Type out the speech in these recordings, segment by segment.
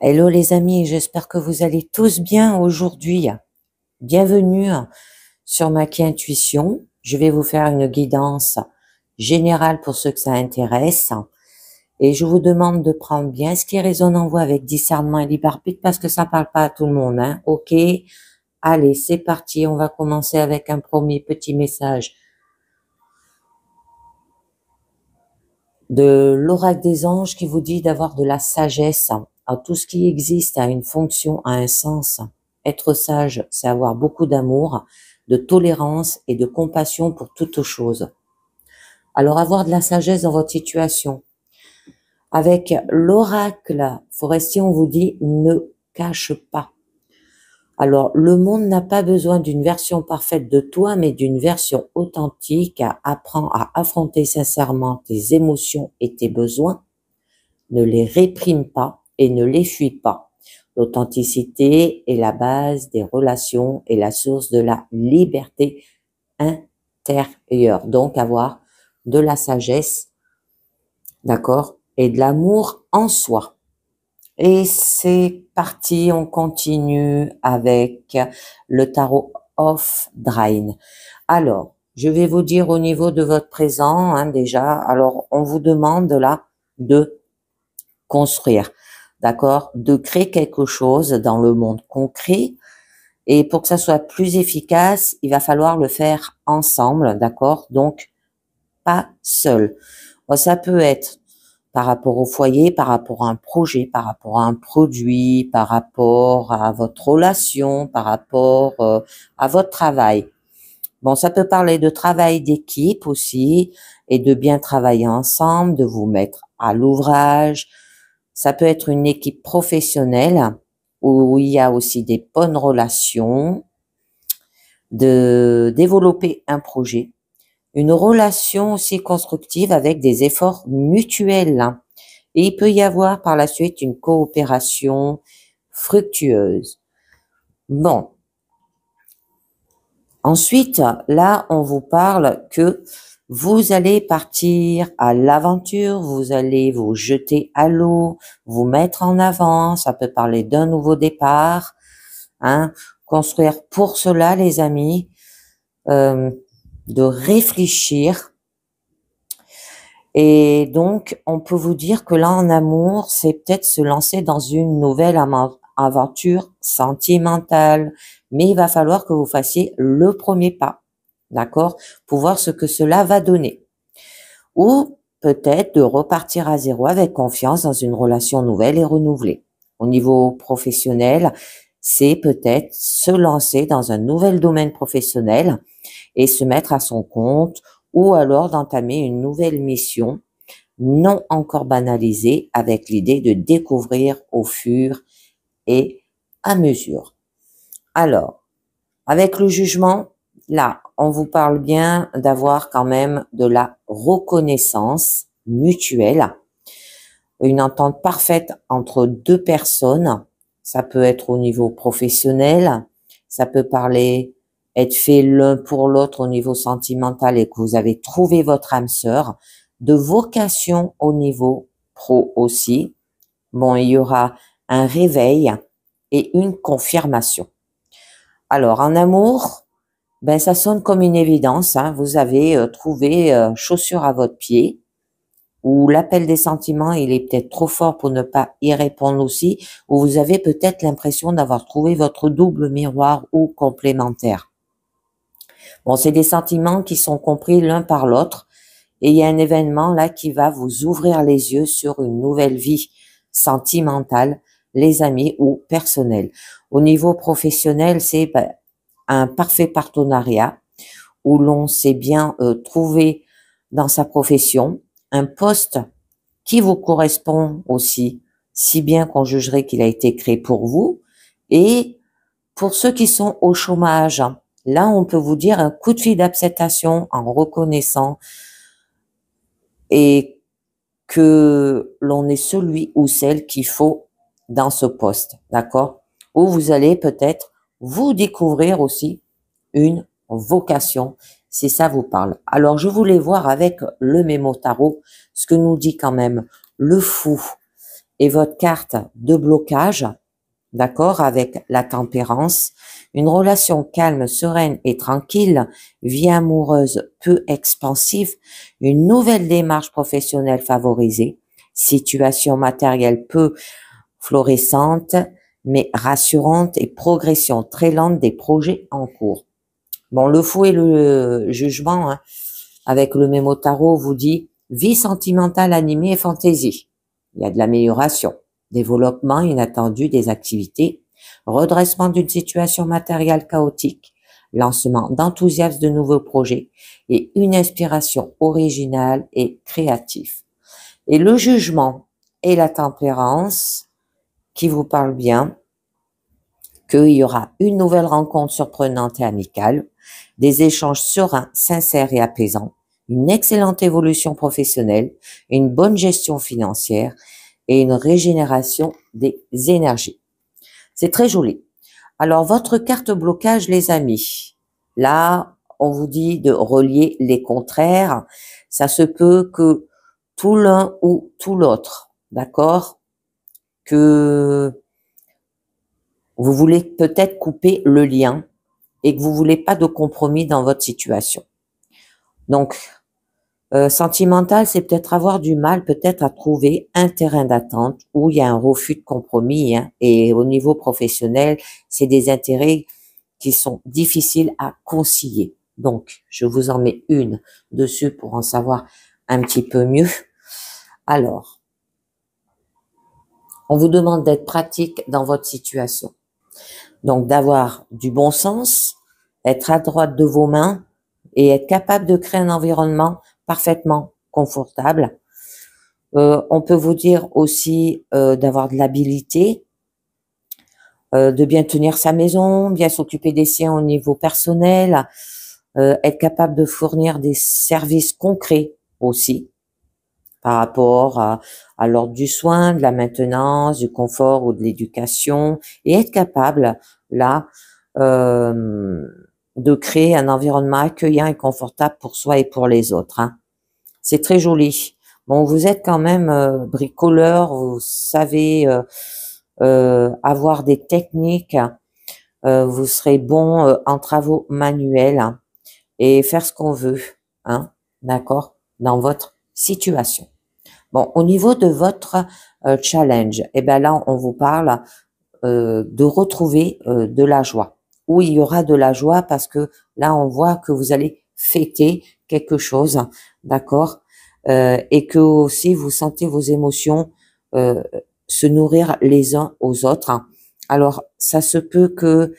Hello les amis, j'espère que vous allez tous bien aujourd'hui. Bienvenue sur Maki Intuition. Je vais vous faire une guidance générale pour ceux que ça intéresse. Et je vous demande de prendre bien ce qui résonne en vous avec discernement et libre arbitre parce que ça parle pas à tout le monde, hein. Ok? Allez, c'est parti. On va commencer avec un premier petit message de l'oracle des anges qui vous dit d'avoir de la sagesse. Alors, tout ce qui existe a une fonction, a un sens. Être sage, c'est avoir beaucoup d'amour, de tolérance et de compassion pour toute chose. Alors, avoir de la sagesse dans votre situation. Avec l'oracle forestier, on vous dit ne cache pas. Alors, le monde n'a pas besoin d'une version parfaite de toi, mais d'une version authentique. Apprends à affronter sincèrement tes émotions et tes besoins. Ne les réprime pas et ne les fuis pas. L'authenticité est la base des relations et la source de la liberté intérieure. Donc, avoir de la sagesse, d'accord, et de l'amour en soi. Et c'est parti, on continue avec le tarot of Drain. Alors, je vais vous dire au niveau de votre présent, hein, déjà, alors on vous demande là de construire, d'accord, de créer quelque chose dans le monde concret. Et pour que ça soit plus efficace, il va falloir le faire ensemble, d'accord, donc pas seul. Bon, ça peut être par rapport au foyer, par rapport à un projet, par rapport à un produit, par rapport à votre relation, par rapport à votre travail. Bon, ça peut parler de travail d'équipe aussi et de bien travailler ensemble, de vous mettre à l'ouvrage. Ça peut être une équipe professionnelle où il y a aussi des bonnes relations, de développer un projet. Une relation aussi constructive avec des efforts mutuels. Et il peut y avoir par la suite une coopération fructueuse. Bon. Ensuite, là, on vous parle que vous allez partir à l'aventure, vous allez vous jeter à l'eau, vous mettre en avant, ça peut parler d'un nouveau départ, hein, construire pour cela, les amis, de réfléchir. Et donc, on peut vous dire que là, en amour, c'est peut-être se lancer dans une nouvelle aventure sentimentale, mais il va falloir que vous fassiez le premier pas, d'accord, pour voir ce que cela va donner. Ou peut-être de repartir à zéro avec confiance dans une relation nouvelle et renouvelée. Au niveau professionnel, c'est peut-être se lancer dans un nouvel domaine professionnel et se mettre à son compte, ou alors d'entamer une nouvelle mission non encore banalisée avec l'idée de découvrir au fur et à mesure. Alors, avec le jugement, là, on vous parle bien d'avoir quand même de la reconnaissance mutuelle, une entente parfaite entre deux personnes. Ça peut être au niveau professionnel, ça peut parler être fait l'un pour l'autre au niveau sentimental et que vous avez trouvé votre âme sœur, de vocation au niveau pro aussi. Bon, il y aura un réveil et une confirmation. Alors, en amour, ben ça sonne comme une évidence, hein. Vous avez trouvé chaussure à votre pied, ou l'appel des sentiments, il est peut-être trop fort pour ne pas y répondre aussi, ou vous avez peut-être l'impression d'avoir trouvé votre double miroir ou complémentaire. Bon, c'est des sentiments qui sont compris l'un par l'autre, et il y a un événement là qui va vous ouvrir les yeux sur une nouvelle vie sentimentale, les amis ou personnels. Au niveau professionnel, c'est un parfait partenariat où l'on sait bien trouver dans sa profession un poste qui vous correspond aussi, si bien qu'on jugerait qu'il a été créé pour vous. Et pour ceux qui sont au chômage, là, on peut vous dire un coup de fil d'acceptation en reconnaissant et que l'on est celui ou celle qu'il faut dans ce poste, d'accord? Où vous allez peut-être vous découvrir aussi une vocation, si ça vous parle. Alors, je voulais voir avec le mémo tarot ce que nous dit quand même le fou Et votre carte de blocage, d'accord, avec la tempérance, une relation calme, sereine et tranquille, vie amoureuse peu expansive, une nouvelle démarche professionnelle favorisée, situation matérielle peu florissante, mais rassurante et progression très lente des projets en cours. Bon, le fou et le jugement, hein, avec le mémo tarot, vous dit vie sentimentale animée et fantaisie. Il y a de l'amélioration, développement inattendu des activités, redressement d'une situation matérielle chaotique, lancement d'enthousiasme de nouveaux projets et une inspiration originale et créative. Et le jugement et la tempérance qui vous parlent bien, qu'il y aura une nouvelle rencontre surprenante et amicale, des échanges sereins, sincères et apaisants, une excellente évolution professionnelle, une bonne gestion financière et une régénération des énergies. C'est très joli. Alors, votre carte blocage, les amis. Là, on vous dit de relier les contraires. Ça se peut que tout l'un ou tout l'autre, d'accord? Que vous voulez peut-être couper le lien et que vous voulez pas de compromis dans votre situation. Donc, sentimental, c'est peut-être avoir du mal peut-être à trouver un terrain d'attente où il y a un refus de compromis, hein, et au niveau professionnel, c'est des intérêts qui sont difficiles à concilier. Donc, je vous en mets une dessus pour en savoir un petit peu mieux. Alors, on vous demande d'être pratique dans votre situation. Donc, d'avoir du bon sens, être à droite de vos mains et être capable de créer un environnement parfaitement confortable. On peut vous dire aussi d'avoir de l'habilité, de bien tenir sa maison, bien s'occuper des siens au niveau personnel, être capable de fournir des services concrets aussi par rapport à l'ordre du soin, de la maintenance, du confort ou de l'éducation, et être capable là de créer un environnement accueillant et confortable pour soi et pour les autres, hein. C'est très joli. Bon, vous êtes quand même bricoleur, vous savez avoir des techniques, vous serez bon en travaux manuels, hein, et faire ce qu'on veut, hein, d'accord, dans votre situation. Bon, au niveau de votre challenge, eh ben là, on vous parle de retrouver de la joie. Où il y aura de la joie parce que là, on voit que vous allez fêter quelque chose, d'accord, et que aussi vous sentez vos émotions se nourrir les uns aux autres. Alors, ça se peut que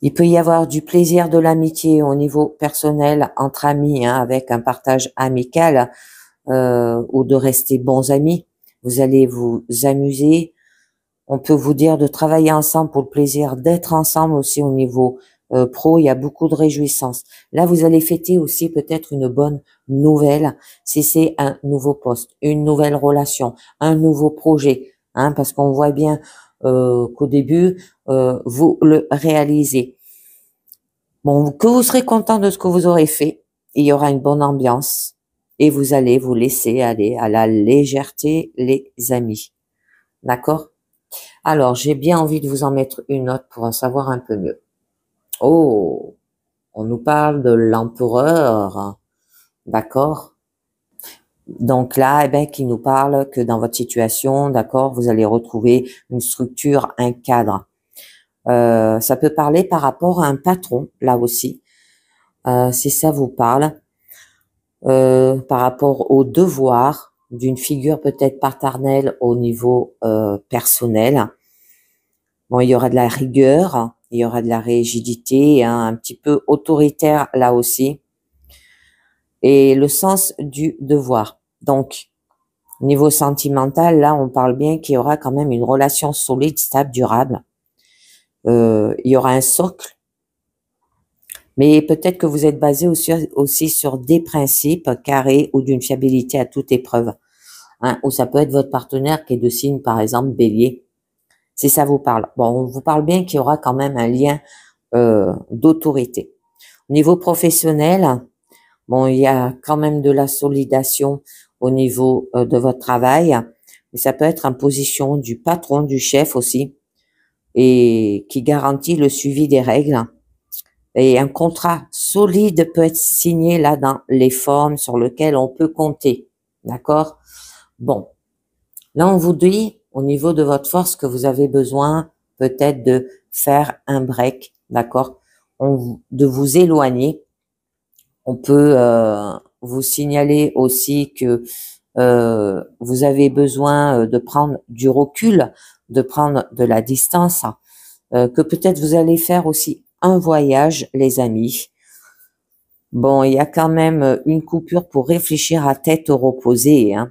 il peut y avoir du plaisir, de l'amitié au niveau personnel entre amis, hein, avec un partage amical, ou de rester bons amis. Vous allez vous amuser. On peut vous dire de travailler ensemble pour le plaisir d'être ensemble aussi au niveau pro. Il y a beaucoup de réjouissance. Là, vous allez fêter aussi peut-être une bonne nouvelle si c'est un nouveau poste, une nouvelle relation, un nouveau projet, hein, parce qu'on voit bien qu'au début, vous le réalisez. Bon, que vous serez content de ce que vous aurez fait. Il y aura une bonne ambiance et vous allez vous laisser aller à la légèreté, les amis. D'accord? Alors, j'ai bien envie de vous en mettre une autre pour en savoir un peu mieux. Oh, on nous parle de l'empereur, d'accord? Donc là, eh ben, qui nous parle que dans votre situation, d'accord, vous allez retrouver une structure, un cadre. Ça peut parler par rapport à un patron, là aussi, si ça vous parle, par rapport au devoir d'une figure peut-être paternelle au niveau personnel. Bon, il y aura de la rigueur, il y aura de la rigidité, hein, un petit peu autoritaire là aussi, et le sens du devoir. Donc, niveau sentimental, là, on parle bien qu'il y aura quand même une relation solide, stable, durable. Il y aura un socle, mais peut-être que vous êtes basé aussi sur des principes carrés ou d'une fiabilité à toute épreuve, hein, ou ça peut être votre partenaire qui est de signe, par exemple, Bélier, si ça vous parle. Bon, on vous parle bien qu'il y aura quand même un lien d'autorité. Au niveau professionnel, bon, il y a quand même de la solidation au niveau de votre travail, mais ça peut être en position du patron, du chef aussi, et qui garantit le suivi des règles. Et un contrat solide peut être signé là dans les formes sur lesquelles on peut compter. D'accord? Bon. Là, on vous dit, au niveau de votre force, que vous avez besoin peut-être de faire un break. D'accord? De vous éloigner. On peut vous signaler aussi que vous avez besoin de prendre du recul, de prendre de la distance, que peut-être vous allez faire aussi un voyage, les amis. Bon, il y a quand même une coupure pour réfléchir à tête reposée, hein.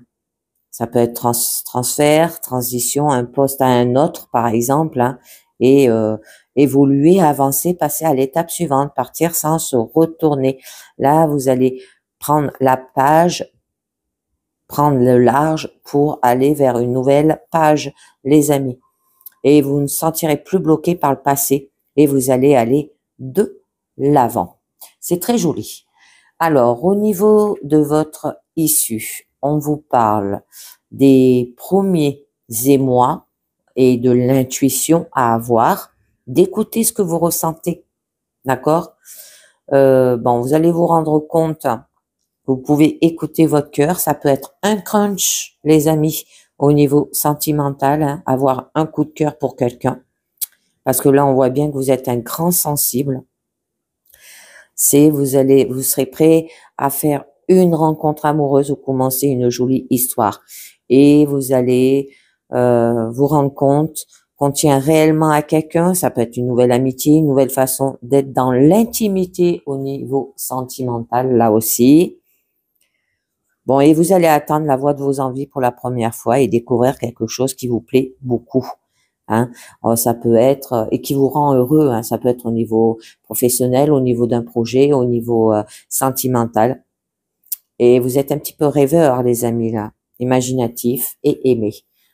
Ça peut être transfert, transition, un poste à un autre, par exemple, hein, et évoluer, avancer, passer à l'étape suivante, partir sans se retourner. Là, vous allez prendre la page, prendre le large pour aller vers une nouvelle page, les amis. Et vous ne sentirez plus bloqué par le passé et vous allez aller de l'avant. C'est très joli. Alors, au niveau de votre issue, on vous parle des premiers émois et de l'intuition à avoir, d'écouter ce que vous ressentez, d'accord? Bon, vous allez vous rendre compte, vous pouvez écouter votre cœur, ça peut être un crunch, les amis, au niveau sentimental, hein, avoir un coup de cœur pour quelqu'un, parce que là, on voit bien que vous êtes un grand sensible. Vous serez prêt à faire une rencontre amoureuse ou commencer une jolie histoire. Et vous allez vous rendre compte qu'on tient réellement à quelqu'un. Ça peut être une nouvelle amitié, une nouvelle façon d'être dans l'intimité au niveau sentimental, là aussi. Bon, et vous allez attendre la voix de vos envies pour la première fois et découvrir quelque chose qui vous plaît beaucoup. Hein. Alors, ça peut être et qui vous rend heureux. Hein. Ça peut être au niveau professionnel, au niveau d'un projet, au niveau sentimental. Et vous êtes un petit peu rêveur, les amis, là, imaginatif et aimé.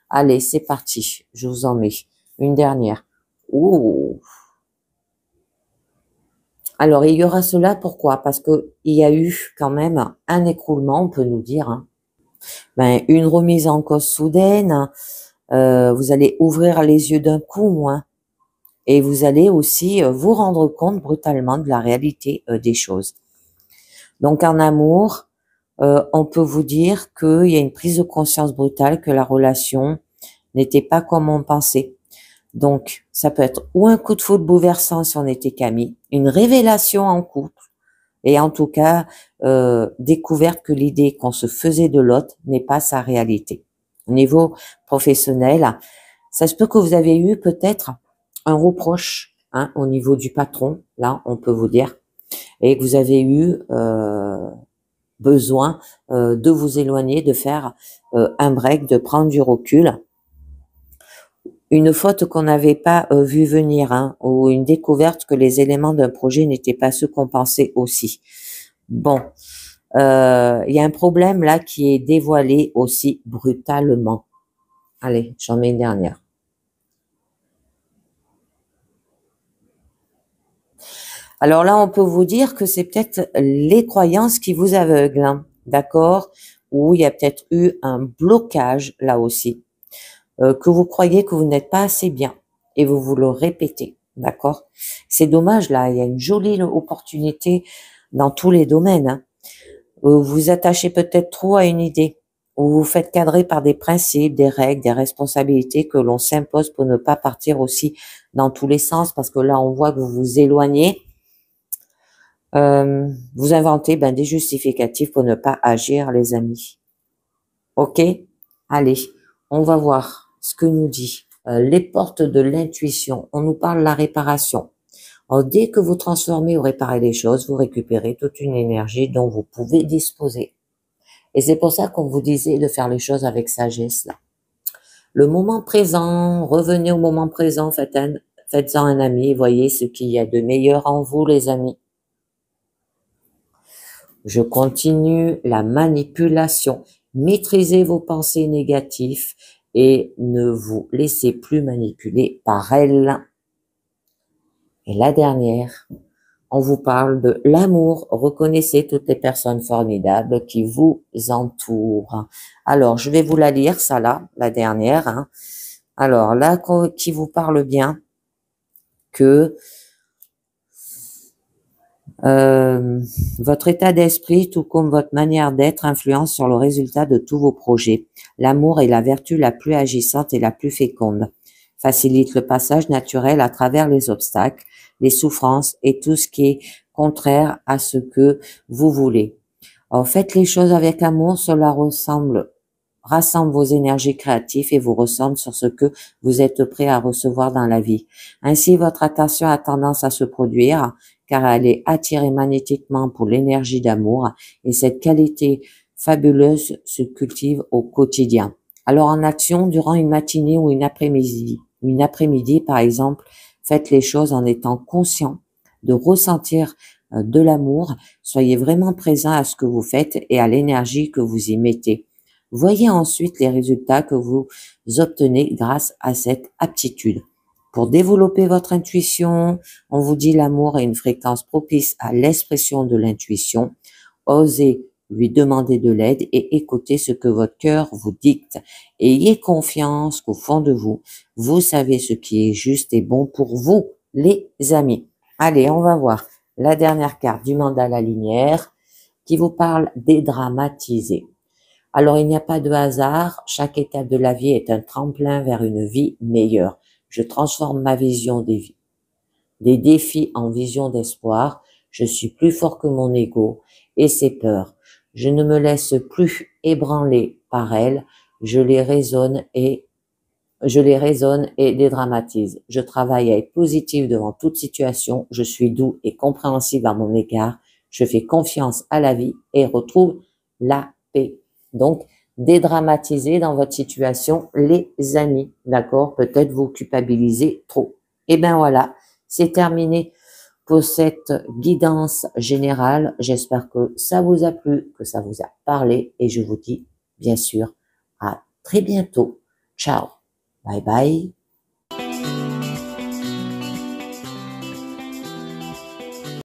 Allez, c'est parti. Je vous en mets une dernière. Ouh. Alors, il y aura cela, pourquoi? Parce que il y a eu quand même un écroulement, on peut nous dire. Hein. Ben, une remise en cause soudaine. Vous allez ouvrir les yeux d'un coup, hein, et vous allez aussi vous rendre compte brutalement de la réalité des choses. Donc, en amour, on peut vous dire qu'il y a une prise de conscience brutale que la relation n'était pas comme on pensait. Donc, ça peut être ou un coup de foudre bouleversant si on était qu'amis, une révélation en couple, et en tout cas, découverte que l'idée qu'on se faisait de l'autre n'est pas sa réalité. Au niveau professionnel, ça se peut que vous avez eu peut-être un reproche, hein, au niveau du patron, là, on peut vous dire, et que vous avez eu besoin de vous éloigner, de faire un break, de prendre du recul. Une faute qu'on n'avait pas vu venir, hein, ou une découverte que les éléments d'un projet n'étaient pas ceux qu'on pensait aussi. Bon, il y a un problème là qui est dévoilé aussi brutalement. Allez, j'en mets une dernière. Alors là, on peut vous dire que c'est peut-être les croyances qui vous aveuglent, hein, d'accord? Ou il y a peut-être eu un blocage là aussi, que vous croyez que vous n'êtes pas assez bien et vous le répétez, d'accord? C'est dommage là, il y a une jolie opportunité dans tous les domaines, hein. Vous vous attachez peut-être trop à une idée, ou vous faites cadrer par des principes, des règles, des responsabilités que l'on s'impose pour ne pas partir aussi dans tous les sens, parce que là, on voit que vous vous éloignez. Vous inventez des justificatifs pour ne pas agir, les amis. Ok? Allez, on va voir ce que nous dit les portes de l'intuition. On nous parle de la réparation. Alors, dès que vous transformez ou réparez les choses, vous récupérez toute une énergie dont vous pouvez disposer. Et c'est pour ça qu'on vous disait de faire les choses avec sagesse, là. Le moment présent, revenez au moment présent, faites-en un ami, voyez ce qu'il y a de meilleur en vous, les amis. Je continue la manipulation. Maîtrisez vos pensées négatives et ne vous laissez plus manipuler par elles. Et la dernière, On vous parle de l'amour. Reconnaissez toutes les personnes formidables qui vous entourent. Alors, je vais vous la lire, ça là, la dernière. Hein. Alors, là, qui vous parle bien, que votre état d'esprit, tout comme votre manière d'être, influence sur le résultat de tous vos projets. L'amour est la vertu la plus agissante et la plus féconde. Facilite le passage naturel à travers les obstacles, les souffrances et tout ce qui est contraire à ce que vous voulez. Alors, faites les choses avec amour, cela rassemble vos énergies créatives et vous ressemble sur ce que vous êtes prêt à recevoir dans la vie. Ainsi, votre attention a tendance à se produire car elle est attirée magnétiquement pour l'énergie d'amour et cette qualité fabuleuse se cultive au quotidien. Alors, en action, durant une matinée ou une après-midi par exemple, faites les choses en étant conscient de ressentir de l'amour. Soyez vraiment présent à ce que vous faites et à l'énergie que vous y mettez. Voyez ensuite les résultats que vous obtenez grâce à cette aptitude. Pour développer votre intuition, on vous dit l'amour est une fréquence propice à l'expression de l'intuition. Osez lui demander de l'aide et écoutez ce que votre cœur vous dicte. Ayez confiance qu'au fond de vous, vous savez ce qui est juste et bon pour vous, les amis. Allez, on va voir la dernière carte du mandala lumière qui vous parle dédramatiser. Alors, il n'y a pas de hasard, chaque étape de la vie est un tremplin vers une vie meilleure. Je transforme ma vision des défis en vision d'espoir. Je suis plus fort que mon ego et ses peurs. Je ne me laisse plus ébranler par elles. Je les raisonne et dédramatise. Je travaille à être positif devant toute situation. Je suis doux et compréhensible à mon égard. Je fais confiance à la vie et retrouve la paix. Donc, dédramatiser dans votre situation, les amis, d'accord? Peut-être vous culpabilisez trop. Et ben voilà, c'est terminé pour cette guidance générale. J'espère que ça vous a plu, que ça vous a parlé et je vous dis bien sûr à très bientôt. Ciao, bye bye.